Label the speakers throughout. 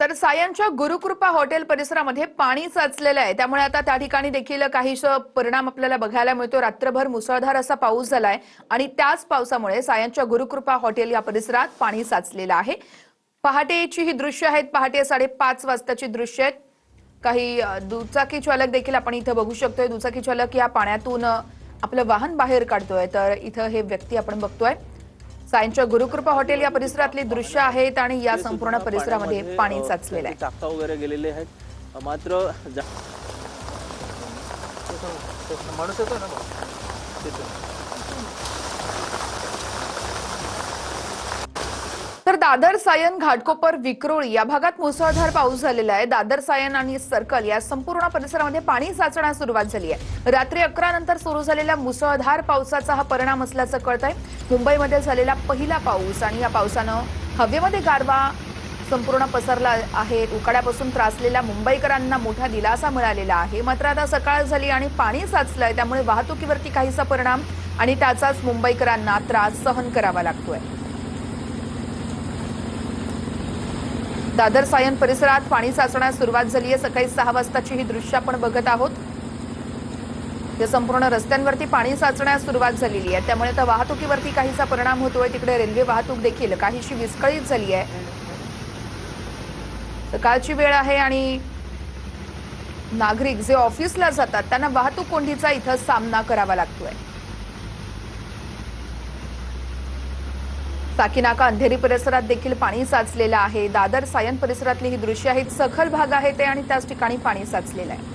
Speaker 1: तर सायनच्या गुरुकृपा हॉटेल परिसरामध्ये पाणी साचलेलं आहे। त्यामुळे आता त्या ठिकाणी देखील काहीसा परिणाम आपल्याला बघायला मिळतो। रात्रभर मुसळधार असा पाऊस झालाय आणि त्याच पावसामुळे सायनच्या गुरुकृपा हॉटेल या परिसरात पाणी साचलेलं आहे। पहाटेची ही दृश्य आहेत। पहाटे 5:30 वाजताची दृश्य आहेत। काही दुचाकी चालक देखील आपण इथे बघू शकतोय। दुचाकी चालक या पाण्यातून आपलं वाहन बाहेर काढतोय। तर इथे हे व्यक्ती आपण बघतोय। सायनच्या गुरुकृपा हॉटेल या परिसरातली दृश्य आहेत आणि या संपूर्ण परिसरामध्ये पाणी साचलेलं आहे।
Speaker 2: टाका वगैरे गेलेले आहेत। मात्र माणूस येतो ना
Speaker 1: तर दादर सायन घाटकोपर विक्रोळी या भागात मुसळधार पाऊस झालेला आहे। दादर सायन आणि सर्कल या संपूर्ण परिसरामध्ये पाणी साचण्यास सुरुवात झाली आहे। रात्री 11 नंतर सुरू झालेल्या मुसळधार पावसाचा हा परिणाम असल्याचं कळतंय। मुंबईमध्ये झालेला पहिला पाऊस आणि या पावसानं हवेमध्ये गारवा संपूर्ण पसरला आहे। उकाड्यापासून त्रासलेल्या मुंबईकरांना मोठा दिलासा मिळालेला आहे। मात्र आता सकाळ झाली आणि पाणी साचलंय, त्यामुळे वाहतुकीवरती काहीसा परिणाम आणि त्याचाच मुंबईकरांना त्रास सहन करावा लागतोय। दादर सायन परिसरात पाणी साचण्यास सुरुवात झाली आहे। सकाळी 6 वाजताची ही दृश्य आपण बघत आहोत। या संपूर्ण रस्त्यांवरती पाणी साचण्यास सुरुवात झालेली आहे। त्यामुळे आता वाहतुकीवरती काहीसा परिणाम होतोय। तिकडे रेल्वे वाहतूक देखील काहीशी विस्कळीत झाली आहे। सकाळची वेळ आहे आणि नागरिक जे ऑफिसला जातात त्यांना वाहतूक कोंडीचा इथं सामना करावा लागतोय। साकीनाका अंधेरी परिसरात देखील पाणी साचलेलं आहे। दादर सायन परिसरातली ही दृश्य आहेत। सखल भाग आहे ते आणि त्याच ठिकाणी पाणी साचलेलं आहे।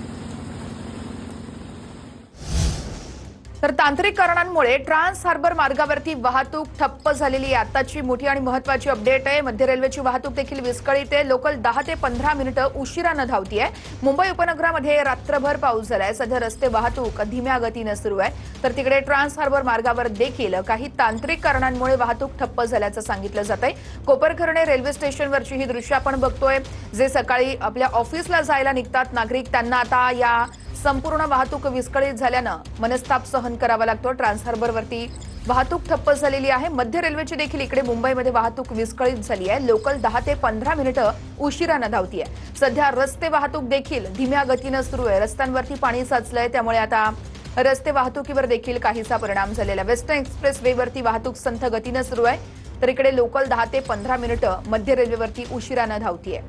Speaker 1: तर तांत्रिक कारणांमुळे ट्रान्स हार्बर मार्गावरती वाहतूक ठप्प झालेली आहे। आताची मोठी आणि महत्त्वाची अपडेट आहे। मध्य रेल्वेची वाहतूक देखील विस्कळीत आहे। लोकल 10 ते 15 मिनिटं उशिरानं धावतीये। मुंबई उपनगरामध्ये रात्रभर पाऊस झालाय। सध्या रस्ते वाहतूक धीम्या गतीनं सुरू आहे। तर तिकडे ट्रान्स हार्बर मार्गावर देखील काही तांत्रिक कारणांमुळे वाहतूक ठप्प झाल्याचं सांगितलं जातंय। कोपरखर्णे रेल्वे स्टेशनवरची ही दृश्य आपण बघतोय। जे सकाळी आपल्या ऑफिसला जायला निघतात नागरिक, त्यांना आता या संपूर्ण वाहतूक विस्कळीत झाल्यानं मनस्ताप सहन करावा लागतो। ट्रान्स हार्बरवरती वाहतूक ठप्प झालेली आहे। मध्य रेल्वेची देखील इकडे मुंबईमध्ये वाहतूक विस्कळीत झाली आहे। लोकल 10 ते 15 मिनिटं उशिरानं धावतीये। सध्या रस्ते वाहतूक देखील धीम्या गतीनं सुरू आहे। रस्त्यांवरती पाणी साचलंय, त्यामुळे आता रस्ते वाहतुकीवर देखील काहीसा परिणाम झालेला आहे। वेस्टर्न एक्सप्रेस वेवरती वाहतूक संथ गतीनं सुरू आहे। तर इकडे लोकल 10 ते 15 मिनिटं मध्य रेल्वेवरती उशिरानं धावतीये।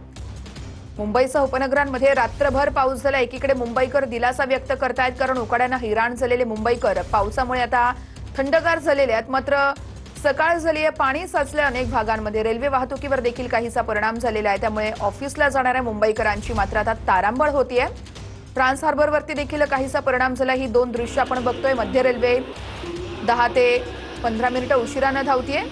Speaker 1: मुंबईसह उपनगरांमध्ये रात्रभर पाऊस झाला। एकीकडे मुंबईकर दिलासा व्यक्त करतायत, कारण उकाड्यानं हैराण झालेले मुंबईकर पावसामुळे आता थंडगार झालेले आहेत। मात्र सकाळ झाली आहे, पाणी साचले अनेक भागांमध्ये। रेल्वे वाहतुकीवर देखील काहीसा परिणाम झालेला आहे। त्यामुळे ऑफिसला जाणाऱ्या मुंबईकरांची मात्र आता तारांबळ होतीये। ट्रान्स हार्बरवरती देखील काहीसा परिणाम झाला। ही दोन दृश्य आपण बघतोय। मध्य रेल्वे 10 ते 15 मिनिटं उशिरानं धावतीये।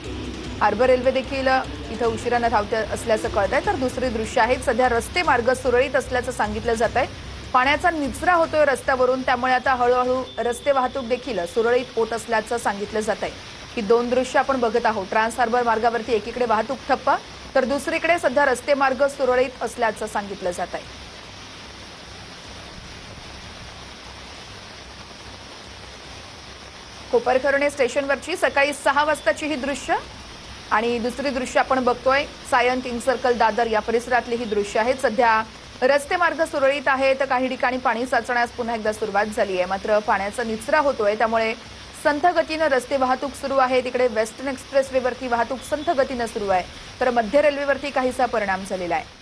Speaker 1: हार्बर रेल्वे देखील इथं उशिरानं धावते असल्याचं कळतंय। तर दुसरी दृश्य आहेत। सध्या रस्ते मार्ग सुरळीत असल्याचं सांगितलं जातंय। पाण्याचा निचरा होतोय रस्त्यावरून, त्यामुळे आता हळूहळू रस्ते वाहतूक देखील सुरळीत होत असल्याचं सांगितलं जातंय। ही दोन दृश्य आपण बघत आहोत। ट्रान्स हार्बर मार्गावरती एकीकडे वाहतूक ठप्प, तर दुसरीकडे सध्या रस्ते मार्ग सुरळीत असल्याचं सांगितलं जातंय। कोपरखर्णे स्टेशनवरची सकाळी 6 वाजताची ही दृश्य आणि दुसरी दृश्य आपण बघतोय। सायन किंग सर्कल दादर या परिसरातली ही दृश्य आहेत। सध्या रस्ते मार्ग सुरळीत आहेत। काही ठिकाणी पाणी साचण्यास पुन्हा एकदा सुरुवात झाली आहे। मात्र पाण्याचा निचरा होतोय, त्यामुळे संथ गतीनं रस्ते वाहतूक सुरू आहे। तिकडे वेस्टर्न एक्सप्रेस वेवरती वाहतूक संथ गतीनं सुरू आहे। तर मध्य रेल्वेवरती काहीसा परिणाम झालेला आहे।